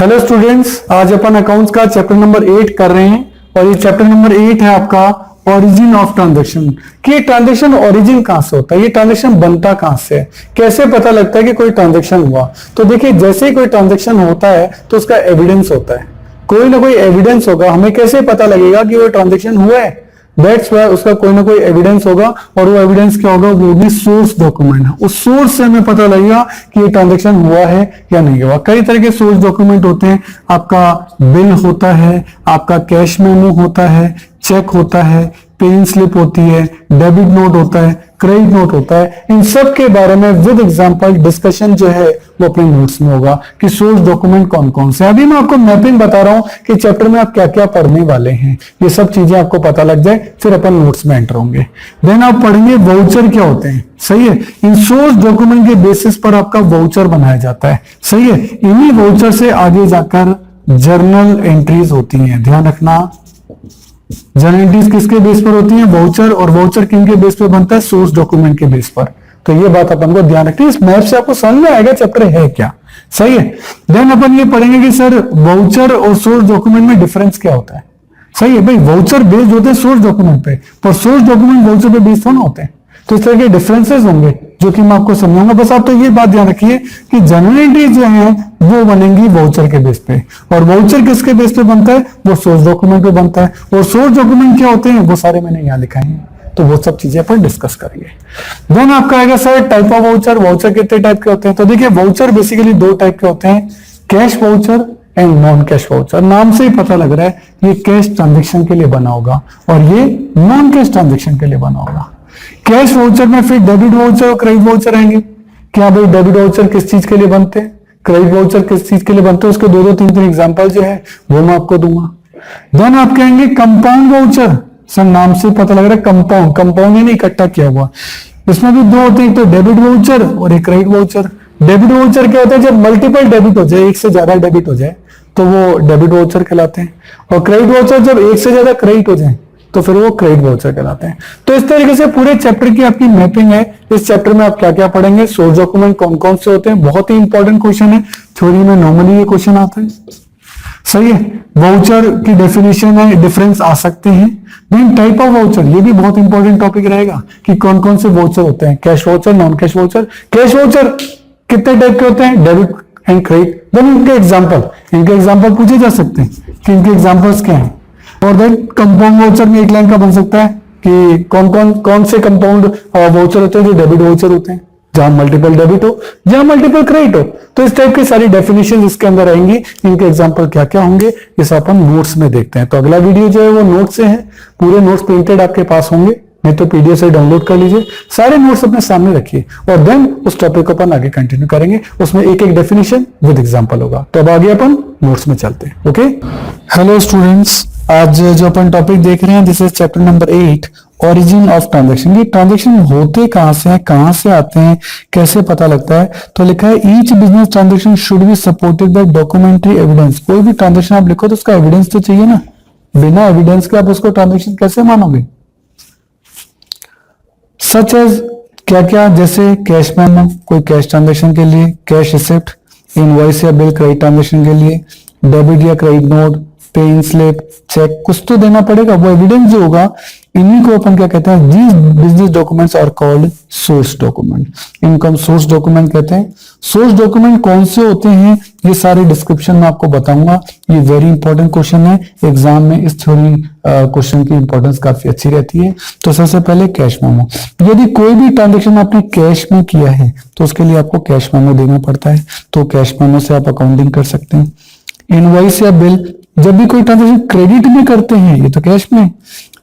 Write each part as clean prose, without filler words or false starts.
Hello students, आज अपन accounts का chapter number 8 कर रहे हैं और ये चैप्टर नंबर 8 है आपका ओरिजिन ऑफ ट्रांजैक्शन। कि ये ट्रांजैक्शन ओरिजिन कहां से होता है, ये ट्रांजैक्शन बनता कहां से है, कैसे पता लगता है कि कोई ट्रांजैक्शन हुआ। तो देखिए, जैसे ही कोई ट्रांजैक्शन होता है तो उसका एविडेंस होता है, कोई ना कोई एविडेंस होगा। हमें कैसे पता लगेगा कि वो ट्रांजैक्शन हुआ है? दैट्स वाई उसका कोई ना कोई एविडेंस होगा, और वो एविडेंस क्या होगा? वो भी सोर्स डॉक्यूमेंट है। उस सोर्स से हमें पता लगेगा कि ये ट्रांजैक्शन हुआ है या नहीं हुआ। कई तरह के सोर्स डॉक्यूमेंट होते हैं। आपका बिल होता है, आपका कैश मेमो होता है, चेक होता है, पेन स्लिप होती है, डेबिट नोट होता है, क्रेडिट नोट होता है। इन सब के बारे में विद एग्जांपल डिस्कशन जो है वो अपने नोट्स में होगा कि सोर्स डॉक्यूमेंट कौन कौन से। अभी मैं आपको मैपिंग बता रहा हूं कि चैप्टर में आप क्या क्या पढ़ने वाले हैं, ये सब चीजें आपको पता लग जाए, फिर अपन नोट्स में एंटर होंगे। देन आप पढ़ेंगे वाउचर क्या होते हैं। सही है, इन सोर्स डॉक्यूमेंट के बेसिस पर आपका वाउचर बनाया जाता है। सही है, इन्हीं वाउचर से आगे जाकर जर्नल एंट्रीज होती हैं। ध्यान रखना, जर्नल एंट्रीज किसके बेस पर होती है? वाउचर। और वाउचर किन के बेस पर बनता है? सोर्स डॉक्यूमेंट के बेस पर। तो ये बात अपन को ध्यान रखनी है। इस मैप से आपको समझ में आएगा चैप्टर है क्या। सही है, देन अपन ये पढ़ेंगे कि सर वाउचर और सोर्स डॉक्यूमेंट में डिफरेंस क्या होता है। सही है भाई, वाउचर बेस्ड होते हैं सोर्स डॉक्यूमेंट पे, पर सोर्स डॉक्यूमेंट वाउचर पे बेस्ड थोड़ा होते हैं। तो इस तरह के डिफरेंसेस होंगे जो कि मैं आपको समझाऊंगा। बस आप तो ये बात ध्यान रखिए कि जर्नल एंट्री जो है वो बनेंगी वाउचर के बेस पे, और वाउचर किसके बेस पे बनता है? वो सोर्स डॉक्यूमेंट पे बनता है। और सोर्स डॉक्यूमेंट क्या होते हैं वो सारे मैंने यहाँ लिखाए हैं, तो वो सब चीजें अपन डिस्कस करेंगे। देन आपका आएगा sir type of voucher. Voucher कितने टाइप के होते हैं? तो देखिए, वाउचर बेसिकली दो टाइप के होते हैं, cash voucher and non cash voucher. नाम से ही पता लग रहा है ये कैश ट्रांजेक्शन के लिए बना होगा और ये नॉन कैश ट्रांजेक्शन के लिए बना होगा। कैश वाउचर में फिर डेबिट वाउचर और क्रेडिट वाउचर आएंगे। क्या भाई, डेबिट वाउचर किस चीज के लिए बनते हैं, क्रेडिट वाउचर किस चीज के लिए बनते हैं, उसके दो तीन एग्जांपल जो है वो मैं आपको दूंगा। देन आप कहेंगे कंपाउंड वाउचर। सर नाम से पता लग रहा है कंपाउंड, कंपाउंड नहीं इकट्ठा किया हुआ। इसमें भी दो होते हैं, तो डेबिट वाउचर और एक क्रेडिट वाउचर। डेबिट वाउचर क्या होता है? जब मल्टीपल डेबिट हो जाए, एक से ज्यादा डेबिट हो जाए तो वो डेबिट वाउचर कहलाते हैं। और क्रेडिट वाउचर जब एक से ज्यादा क्रेडिट हो जाए तो फिर वो क्रेडिट वाउचर कहलाते हैं। तो इस तरीके से पूरे चैप्टर की आपकी मैपिंग है। इस चैप्टर में आप क्या क्या पढ़ेंगे, सोर्स डॉक्यूमेंट कौन कौन से होते हैं, बहुत ही इंपॉर्टेंट क्वेश्चन है। थ्योरी में नॉर्मली ये क्वेश्चन आता है। सही है, वाउचर की डेफिनेशन में डिफरेंस आ सकते हैं। देन टाइप ऑफ वाउचर, ये भी बहुत इंपॉर्टेंट टॉपिक रहेगा कि कौन कौन से वाउचर होते हैं, cash voucher, non cash voucher. Cash voucher कितने टाइप के होते हैं? Debit and credit. देन इनके एग्जांपल पूछे जा सकते हैं कि इनके एग्जांपल्स क्या हैं। और देन कंपाउंड वाउचर में एक लाइन का बन सकता है कि कौन से कंपाउंड वाउचर होते हैं जो डेबिट वाउचर होते हैं, जहां मल्टीपल डेबिट हो, जहां मल्टीपल क्रेडिट हो। तो इस टाइप की सारी डेफिनेशन इसके अंदर आएंगी। इनके एग्जांपल क्या क्या होंगे इस अपन नोट्स में देखते हैं। तो अगला वीडियो जो है वो नोट्स से है, पूरे नोट्स प्रिंटेड आपके पास होंगे, नहीं तो पीडीएफ से डाउनलोड कर लीजिए। सारे नोट्स अपने सामने रखिए और देन उस टॉपिक को अपन आगे कंटिन्यू करेंगे। उसमें एक एक डेफिनेशन विद एग्जांपल होगा। तो अब आगे अपन नोट्स में चलते हैं। ओके, हेलो स्टूडेंट्स, आज जो अपन टॉपिक देख रहे हैं this is chapter number 8, origin of transaction. ये ट्रांजैक्शन होते कहां से हैं, कहां से आते हैं, कैसे पता लगता है। तो लिखा है each business transaction should be supported by documentary evidence. कोई भी ट्रांजैक्शन आप लिखो तो उसका एविडेंस तो चाहिए ना। बिना एविडेंस के आप उसको ट्रांजैक्शन कैसे मानोगे? सच एज क्या क्या, जैसे कैश मेमो कोई कैश ट्रांजैक्शन के लिए, कैश रिसिप्ट, इनवॉइस या बिल क्रेडिट ट्रांजैक्शन के लिए, डेबिट या credit note, pen slip, cheque, कुछ तो देना पड़ेगा। वो एविडेंस जो होगा, इन्हीं को अपन क्या कहते हैं? These business documents are called source document. इनको हम सोर्स डॉक्यूमेंट कहते हैं। सोर्स डॉक्यूमेंट कौन से होते हैं ये सारे डिस्क्रिप्शन में आपको बताऊंगा। ये वेरी इंपॉर्टेंट क्वेश्चन है एग्जाम में। इस थ्योरी क्वेश्चन की इंपॉर्टेंस काफी अच्छी रहती है। तो सबसे पहले कैश मेमो। यदि कोई भी ट्रांजेक्शन आपने कैश में किया है तो उसके लिए आपको कैश मेमो देना पड़ता है। तो कैश मेमो से आप अकाउंटिंग कर सकते हैं। इनवॉइस या बिल, जब भी कोई ट्रांजेक्शन क्रेडिट में करते हैं, ये तो कैश में,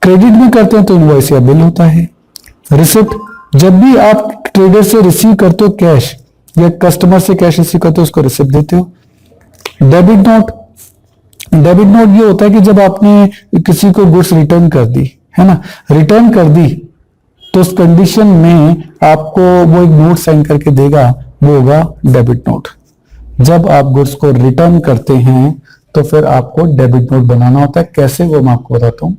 क्रेडिट में करते हैं तो इनवॉइस या बिल होता है। रिसिप्ट, जब भी आप ट्रेडर से रिसीव करते हो कैश या कस्टमर से कैश रिसीव करते हो उसको रिसिप्ट देते हो। डेबिट नोट, डेबिट नोट ये होता है कि जब आपने किसी को गुड्स रिटर्न कर दी है ना, रिटर्न कर दी तो उस कंडीशन में आपको वो एक नोट साइन करके देगा, वो होगा डेबिट नोट। जब आप गुड्स को रिटर्न करते हैं तो फिर आपको डेबिट नोट बनाना होता है। कैसे, वो मैं आपको बताता हूं।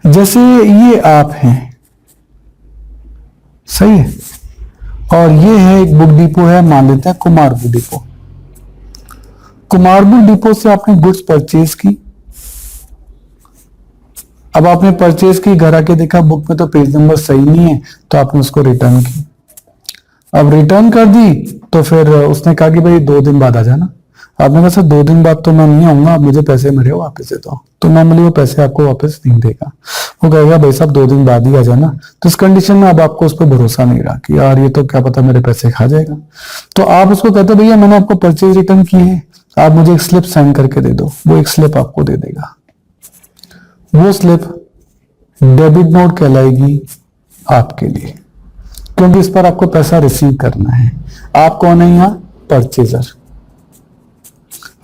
जैसे ये आप हैं, सही है, और ये है एक बुक डिपो है, मान लेते हैं Kumar book depot. Kumarpur depot से आपने गुड्स परचेज की, अब आपने परचेज की, घर आके देखा बुक में तो पेज नंबर सही नहीं है, तो आपने उसको रिटर्न की। अब रिटर्न कर दी तो फिर उसने कहा कि भाई 2 दिन बाद आ जाना। आपने कहा सर 2 दिन बाद तो मैं नहीं आऊंगा, आप मुझे पैसे मेरे वापस दे दो, तो नॉर्मली वो पैसे आपको वापस नहीं देगा, वो कहेगा भाई साहब 2 दिन बाद ही आ जाना। तो इस कंडीशन में अब आपको उस पर भरोसा नहीं रहा कि यार ये तो क्या पता मेरे पैसे खा जाएगा, तो आप उसको कहते भैया मैंने आपको परचेज रिटर्न की है, आप मुझे एक स्लिप साइन करके दे दो। वो एक स्लिप आपको दे देगा, वो स्लिप डेबिट नोट कहलाएगी आपके लिए, क्योंकि इस पर आपको पैसा रिसीव करना है। आप कौन है यहाँ? परचेजर।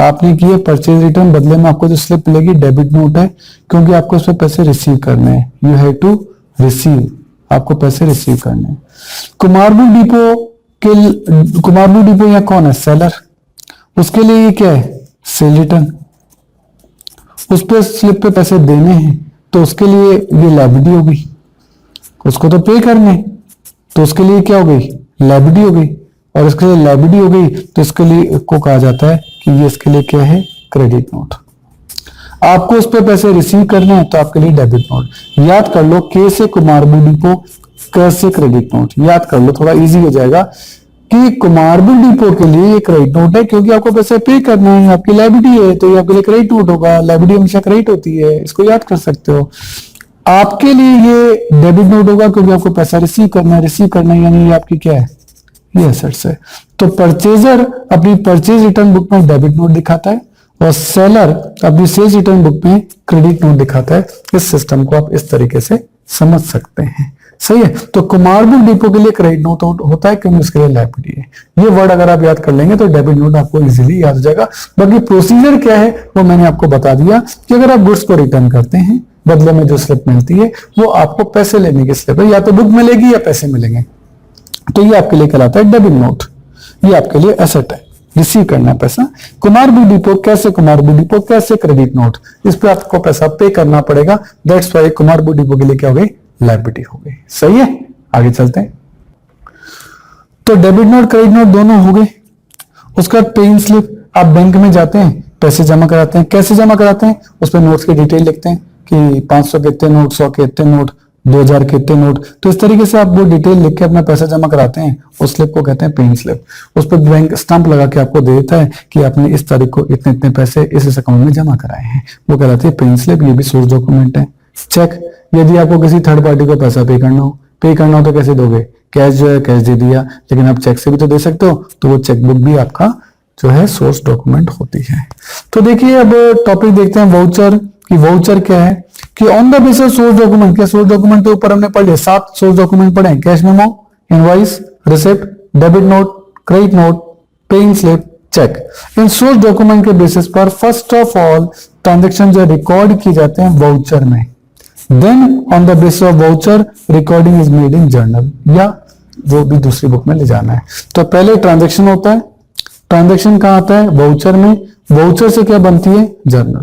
आपने किए परचेज रिटर्न, बदले में आपको जो स्लिप मिलेगी डेबिट नोट है, क्योंकि आपको इस पर पैसे रिसीव करने हैं। यू हैव टू रिसीव, आपको पैसे रिसीव करने हैं। कुमारपुर डिपो यहाँ कौन है? सेलर। उसके लिए ये क्या है? Cell return. उस पर स्लिप पे पैसे देने हैं, तो उसके लिए ये लायबिलिटी हो गई, उसको तो पे करने, तो उसके लिए क्या हो गई? लायबिलिटी हो गई। और इसके लिए लायबिलिटी हो गई तो इसके लिए को कहा जाता है कि ये इसके लिए क्या है? Credit note. आपको उस पर पैसे रिसीव करने हैं तो आपके लिए डेबिट नोट। याद कर लो, के से कुमारपुर डिपो, क से क्रेडिट नोट। याद कर लो, थोड़ा इजी हो जाएगा कि कुमारपुर डिपो के लिए ये क्रेडिट नोट है, क्योंकि आपको पैसे पे करना है, आपकी लायबिलिटी है, तो ये आपके लिए क्रेडिट नोट होगा। लायबिलिटी हमेशा क्रेडिट होती है, इसको याद कर सकते हो। आपके लिए ये डेबिट नोट होगा, क्योंकि आपको पैसा रिसीव करना है, यानी ये आपकी क्या है? ये एसेट्स है। तो परचेजर अपनी परचेज रिटर्न बुक में डेबिट नोट दिखाता है, और सेलर अपनी सेल्स रिटर्न बुक में क्रेडिट नोट दिखाता है। इस सिस्टम को आप इस तरीके से समझ सकते हैं, सही है। तो कुमारपुर डिपो के लिए क्रेडिट नोट होता है, क्योंकि उसके लिए लायबिलिटी है। ये वर्ड अगर आप याद कर लेंगे तो डेबिट नोट आपको इजीली याद हो जाएगा। बाकी प्रोसीजर क्या है वो मैंने आपको बता दिया कि अगर आप गुड्स को रिटर्न करते हैं, बदले में जो स्लिप मिलती है वो आपको पैसे लेने की स्लिप है, या तो बुक मिलेगी या पैसे मिलेंगे, तो ये आपके लिए कहलाता है डेबिट नोट। ये आपके लिए एसेट है, रिसीव करना है पैसा। कुमारपुर डिपो कैसे क्रेडिट नोट, इस पे आपको पैसा पे करना पड़ेगा। दैट्स व्हाई कुमारपुर डिपो के लिए क्या हो गई? लायबिलिटी हो गई, सही है। आगे चलते हैं। तो डेबिट नोट क्रेडिट नोट दोनों हो गए। उसका पेइंग स्लिप, आप बैंक में जाते हैं, पैसे जमा कराते हैं। कैसे जमा कराते हैं? उस पर नोट्स की डिटेल लिखते हैं कि 500 के इतने नोट, 100 के इतने नोट, 2000 के इतने नोट। तो इस तरीके से आप वो डिटेल लिख के अपना पैसा जमा कराते हैं। उस स्लिप को कहते हैं पेइंग स्लिप। उस पर बैंक स्टंप लगा के आपको दे देता है कि आपने इस तारीख को इतने इतने पैसे इस अकाउंट में जमा कराए हैं, वो कहलाती है पेइंग स्लिप। ये भी सोर्स डॉक्यूमेंट है। चेक, यदि आपको किसी थर्ड पार्टी को पैसा पे करना हो तो कैसे दोगे? कैश जो है कैश दे दिया, लेकिन आप चेक से भी तो दे सकते हो, तो वो चेकबुक भी आपका जो है सोर्स डॉक्यूमेंट होती है। तो देखिए अब टॉपिक देखते हैं वाउचर कि वाउचर क्या है। कि on the basis source document, क्या सोर्स डॉक्यूमेंट के ऊपर हमने पढ़ लिया, 7 सोर्स डॉक्यूमेंट पढ़े हैं। Cash memo, invoice, receipt, debit note, credit note, paying slip, cheque. इन सोर्स डॉक्यूमेंट के बेसिस पर फर्स्ट ऑफ ऑल ट्रांजेक्शन जो रिकॉर्ड किए जाते हैं वाउचर में। Then on the basis of voucher recording is made in journal, या वो भी दूसरी बुक में ले जाना है। तो पहले ट्रांजेक्शन होता है। ट्रांजेक्शन कहां आता है? वाउचर में। वाउचर से क्या बनती है? जर्नल।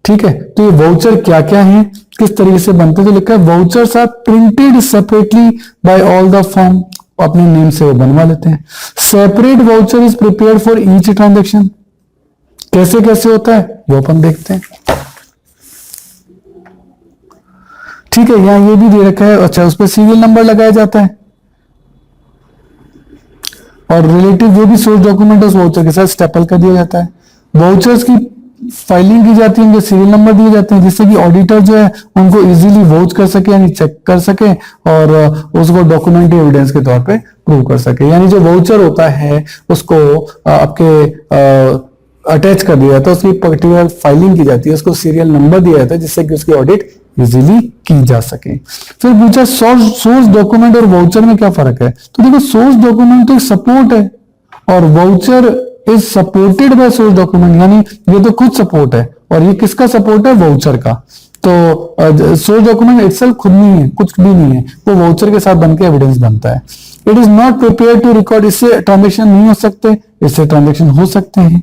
ठीक है, तो ये वाउचर क्या क्या है, किस तरीके से बनते हैं? तो लिखा है vouchers are printed separately by all the firm, अपने नेम से वो बनवा लेते हैं। Separate voucher is prepared for each transaction. कैसे कैसे होता है वो अपन देखते हैं। ठीक है, यहां ये भी दे रखा है। अच्छा, उस पर सीरियल नंबर लगाया जाता है, और रिलेटिव जो भी सोर्स डॉक्यूमेंट है उस वाउचर के साथ स्टेपल कर दिया जाता है। वाउचर्स की फाइलिंग की जाती है, उनके सीरियल नंबर दिए जाते हैं, जिससे कि ऑडिटर जो है उनको इजीली वॉच कर सके, यानी चेक कर सके, और उसको डॉक्यूमेंट्री एविडेंस के तौर पे प्रूव कर सके। यानी जो वाउचर होता है उसको आपके अटैच कर दिया जाता है, उसकी पर्टिकुलर फाइलिंग की जाती है, उसको सीरियल नंबर दिया जाता है, जिससे कि उसकी ऑडिट इजीली की जा सके। फिर पूछा सोर्स डॉक्यूमेंट और वाउचर में क्या फर्क है। तो देखो, सोर्स डॉक्यूमेंट तो एक सपोर्ट है, और voucher is supported by source document, यानी ये तो खुद सपोर्ट है, और ये किसका सपोर्ट है? वाउचर का। तो सोर्स डॉक्यूमेंट इटसेल्फ खुद नहीं है, कुछ भी नहीं है, वो वाउचर के साथ बनकर एविडेंस बनता है। It is not prepare to record, इससे ट्रांजेक्शन नहीं हो सकते, इससे ट्रांजेक्शन हो सकते हैं।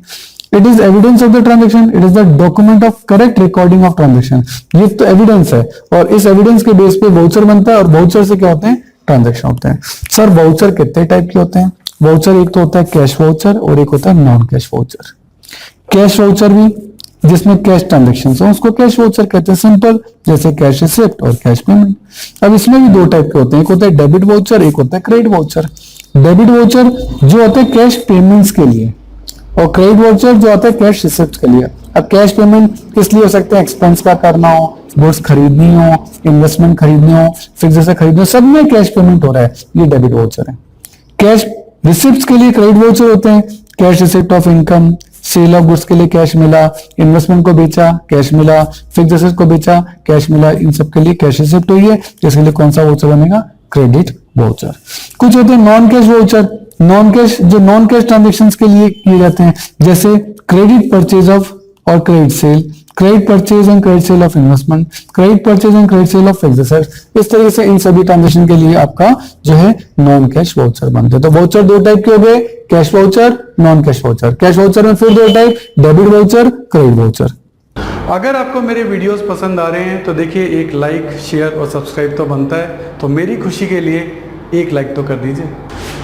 It is evidence of the transaction, it is the document of correct recording of transaction. ये तो एविडेंस है, और इस एविडेंस के बेस पे वाउचर बनता है, और वाउचर से क्या होते हैं? ट्रांजेक्शन होते हैं। सर वाउचर कितने टाइप के होते हैं? वाउचर एक तो होता है कैश वाउचर, और एक होता है non cash voucher. Cash voucher भी, जिसमें कैश ट्रांजेक्शन हो उसको कैश वाउचर कहते हैं, सिंपल, जैसे कैश रिसिप्ट और कैश पेमेंट। अब इसमें भी दो टाइप के होते हैं, एक होता है डेबिट वाउचर, एक होता है क्रेडिट वाउचर। डेबिट वाउचर जो होता है कैश पेमेंट्स के लिए, और क्रेडिट वाउचर जो आता है कैश रिसिप्ट के लिए। अब कैश पेमेंट किस लिए हो सकते हैं, एक्सपेंस का करना हो, गुड्स खरीदनी हो, इन्वेस्टमेंट खरीदनी हो, फिक्स जैसे खरीदनी हो, सब में कैश पेमेंट हो रहा है, ये डेबिट वाउचर है। कैश रिसिप्ट के लिए क्रेडिट वाउचर होते हैं, cash receipt of income, sale of goods के लिए कैश मिला, इन्वेस्टमेंट को बेचा कैश मिला, फिक्स एसेट को बेचा कैश मिला, इन सब के लिए कैश रिसिप्ट हुई है, इसके लिए कौन सा वाउचर बनेगा, क्रेडिट वाउचर। कुछ होते हैं non cash voucher, non cash जो नॉन कैश ट्रांजेक्शन के लिए किए जाते हैं, जैसे क्रेडिट परचेज ऑफ और credit sale, credit purchase and credit sale of investment, credit purchase and credit sale of fixed assets. इस तरीके से इन सभी ट्रांजेक्शन के लिए आपका जो है नॉन कैश वाउचर बनते हैं। तो वाउचर दो टाइप के हो गए, cash voucher, non cash voucher. Cash voucher में फिर दो type, debit voucher, credit voucher. अगर आपको मेरे वीडियोस पसंद आ रहे हैं तो देखिए एक लाइक, शेयर और सब्सक्राइब तो बनता है, तो मेरी खुशी के लिए एक लाइक तो कर दीजिए।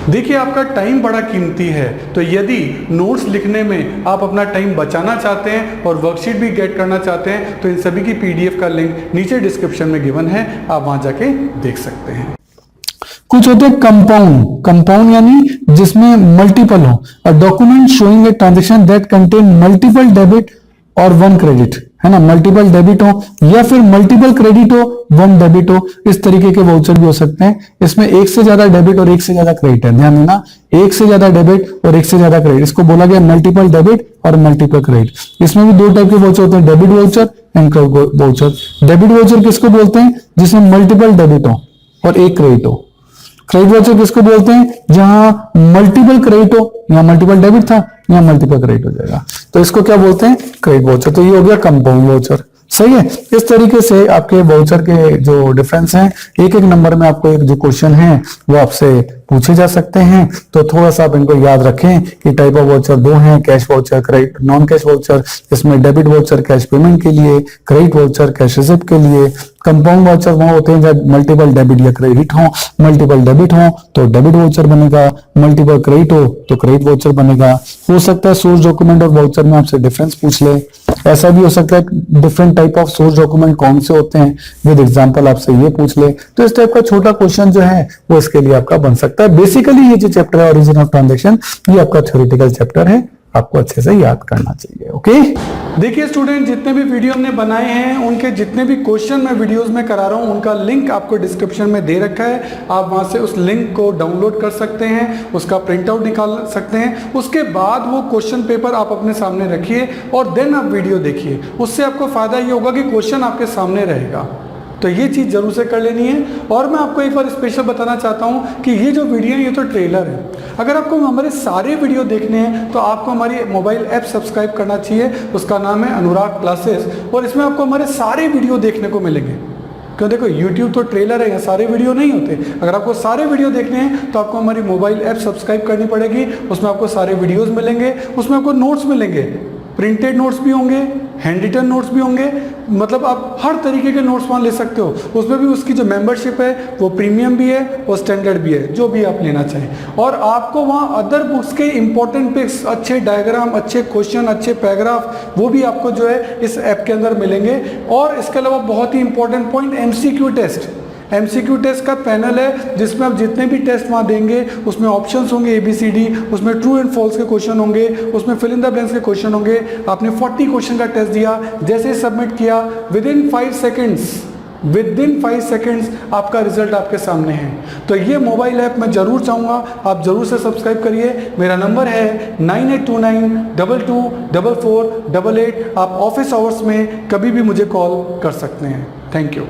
देखिए आपका टाइम बड़ा कीमती है, तो यदि नोट्स लिखने में आप अपना टाइम बचाना चाहते हैं और वर्कशीट भी गेट करना चाहते हैं तो इन सभी की पीडीएफ का लिंक नीचे डिस्क्रिप्शन में गिवन है, आप वहां जाके देख सकते हैं। कुछ होते हैं कंपाउंड, कंपाउंड यानी जिसमें मल्टीपल हो, a document showing a transaction that contain multiple debit और वन क्रेडिट, है ना, मल्टीपल डेबिट हो या फिर मल्टीपल क्रेडिट हो, वन डेबिट हो, इस तरीके के वाउचर भी हो सकते हैं। इसमें एक से ज्यादा डेबिट और एक से ज्यादा क्रेडिट है, ध्यान देना, एक से ज्यादा डेबिट और एक से ज्यादा क्रेडिट, इसको बोला गया मल्टीपल डेबिट और मल्टीपल क्रेडिट। इसमें भी दो टाइप के वाउचर होते हैं, debit voucher and credit voucher. Debit voucher किसको बोलते हैं, जिसमें मल्टीपल डेबिट हो और एक क्रेडिट हो। क्रेडिट वाउचर किसको बोलते हैं, जहां मल्टीपल क्रेडिट हो, यहाँ मल्टीपल डेबिट था, यहाँ मल्टीपल क्रेडिट हो जाएगा, तो इसको क्या बोलते हैं, क्रेडिट वाउचर। तो ये हो गया कंपाउंड वाउचर, सही है। इस तरीके से आपके वाउचर के जो डिफरेंस हैं, एक एक नंबर में आपको एक जो क्वेश्चन है वो आपसे पूछे जा सकते हैं, तो थोड़ा सा आप इनको याद रखें कि टाइप ऑफ वाउचर दो हैं, cash voucher, credit, non cash voucher. इसमें डेबिट वाउचर कैश पेमेंट के लिए, क्रेडिट वाउचर कैश रिसिप्ट के लिए। कंपाउंड वाउचर वहां होते हैं जब मल्टीपल डेबिट या क्रेडिट हो, मल्टीपल डेबिट हो तो डेबिट वाउचर बनेगा, मल्टीपल क्रेडिट हो तो क्रेडिट वाउचर बनेगा। हो सकता है सोर्स डॉक्यूमेंट और वाउचर में आपसे डिफरेंस पूछ ले, ऐसा भी हो सकता है different type of source document कौन से होते हैं, विद एग्जांपल आपसे ये पूछ ले, तो इस टाइप का छोटा क्वेश्चन जो है वो इसके लिए आपका बन सकता है। बेसिकली ये जो चैप्टर है ओरिजिन ऑफ ट्रांजैक्शन, ये आपका थ्योरेटिकल चैप्टर है, आपको अच्छे से याद करना चाहिए। ओके, देखिए स्टूडेंट, जितने भी वीडियो हमने बनाए हैं उनके जितने भी क्वेश्चन मैं वीडियोस में करा रहा हूं उनका लिंक आपको डिस्क्रिप्शन में दे रखा है, आप वहां से उस लिंक को डाउनलोड कर सकते हैं, उसका प्रिंट आउट निकाल सकते हैं। उसके बाद वो क्वेश्चन पेपर आप अपने सामने रखिए और देन आप वीडियो देखिए, उससे आपको फायदा ये होगा कि क्वेश्चन आपके सामने रहेगा। तो ये चीज़ जरूर से कर लेनी है। और मैं आपको एक बार स्पेशल बताना चाहता हूँ कि ये जो वीडियो है ये तो ट्रेलर है, अगर आपको हमारे सारे वीडियो देखने हैं तो आपको हमारी मोबाइल ऐप सब्सक्राइब करना चाहिए, उसका नाम है अनुराग क्लासेस, और इसमें आपको हमारे सारे वीडियो देखने को मिलेंगे। क्यों, देखो YouTube तो ट्रेलर है, यहाँ सारे वीडियो नहीं होते। अगर आपको सारे वीडियो देखने हैं तो आपको हमारी मोबाइल ऐप सब्सक्राइब करनी पड़ेगी, उसमें आपको सारे वीडियोस मिलेंगे, उसमें आपको नोट्स मिलेंगे, प्रिंटेड नोट्स भी होंगे, हैंड रिटन नोट्स भी होंगे, मतलब आप हर तरीके के नोट्स वहाँ ले सकते हो। उसमें भी उसकी जो मेंबरशिप है वो प्रीमियम भी है और स्टैंडर्ड भी है, जो भी आप लेना चाहें। और आपको वहाँ अदर बुक्स के इंपॉर्टेंट पिक्स, अच्छे डायग्राम, अच्छे क्वेश्चन, अच्छे पैराग्राफ, वो भी आपको जो है इस ऐप के अंदर मिलेंगे। और इसके अलावा बहुत ही important point, MCQ test, MCQ test का पैनल है जिसमें आप जितने भी टेस्ट वहाँ देंगे उसमें ऑप्शंस होंगे ABCD, उसमें ट्रू एंड फॉल्स के क्वेश्चन होंगे, उसमें फिल इन द ब्लैंक्स के क्वेश्चन होंगे। आपने 40 क्वेश्चन का टेस्ट दिया, जैसे ही सबमिट किया विदिन 5 सेकेंड्स आपका रिजल्ट आपके सामने है। तो ये मोबाइल ऐप मैं जरूर चाहूँगा आप जरूर से सब्सक्राइब करिए। मेरा नंबर है 9829224488। आप ऑफिस आवर्स में कभी भी मुझे कॉल कर सकते हैं। Thank you.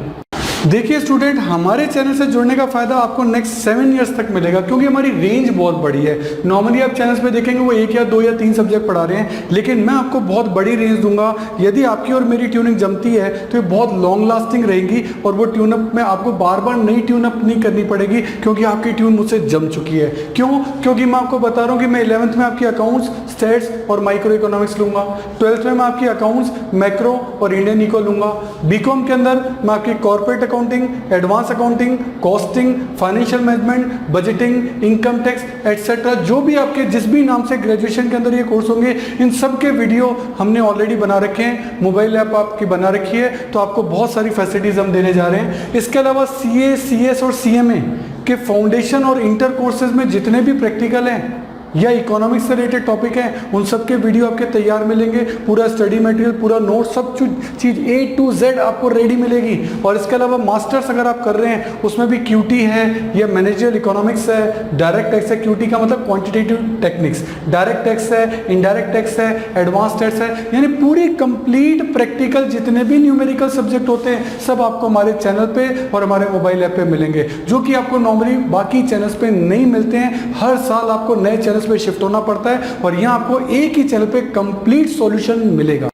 देखिए स्टूडेंट, हमारे चैनल से जुड़ने का फायदा आपको नेक्स्ट 7 इयर्स तक मिलेगा, क्योंकि हमारी रेंज बहुत बड़ी है। नॉर्मली आप चैनल्स पे देखेंगे वो 1 या 2 या 3 सब्जेक्ट पढ़ा रहे हैं, लेकिन मैं आपको बहुत बड़ी रेंज दूंगा। यदि आपकी और मेरी ट्यूनिंग जमती है तो ये बहुत लॉन्ग लास्टिंग रहेगी, और वो ट्यूनअप में आपको बार बार नई ट्यूनअप नहीं करनी पड़ेगी, क्योंकि आपकी ट्यून मुझसे जम चुकी है। क्यों? क्योंकि मैं आपको बता रहा हूँ कि मैं 11th में आपकी अकाउंट्स, स्टेट्स और माइक्रो इकोनॉमिक्स लूंगा, 12th में मैं आपकी अकाउंट्स, मैक्रो और इंडियन इको लूंगा, BCom के अंदर मैं आपकी corporate accounting, advance accounting, costing, financial management, budgeting, income tax etcetera, जो भी आपके जिस भी नाम से ग्रेजुएशन के अंदर ये कोर्स होंगे, इन सब के वीडियो हमने ऑलरेडी बना रखे हैं, मोबाइल ऐप आपकी बना रखी है, तो आपको बहुत सारी फैसिलिटीज हम देने जा रहे हैं। इसके अलावा CA, CS और CMA के फाउंडेशन और इंटर कोर्सेज में जितने भी प्रैक्टिकल हैं या इकोनॉमिक्स से रिलेटेड टॉपिक है, उन सब के वीडियो आपके तैयार मिलेंगे, पूरा स्टडी मटेरियल, पूरा नोट, सब चीज़ A to Z आपको रेडी मिलेगी। और इसके अलावा मास्टर्स अगर आप कर रहे हैं उसमें भी QT है या मैनेजरियल इकोनॉमिक्स है, डायरेक्ट टैक्स है, QT का मतलब क्वांटिटेटिव टेक्निक्स, डायरेक्ट टैक्स है, इनडायरेक्ट टैक्स है, एडवांस टैक्स है, यानी पूरी कंप्लीट प्रैक्टिकल जितने भी न्यूमेरिकल सब्जेक्ट होते हैं सब आपको हमारे चैनल पे और हमारे मोबाइल ऐप पे मिलेंगे, जो कि आपको नॉर्मली बाकी चैनल्स पे नहीं मिलते हैं। हर साल आपको नए चैनल पे शिफ्ट होना पड़ता है और यहाँ आपको एक ही चैनल पे कंप्लीट सॉल्यूशन मिलेगा।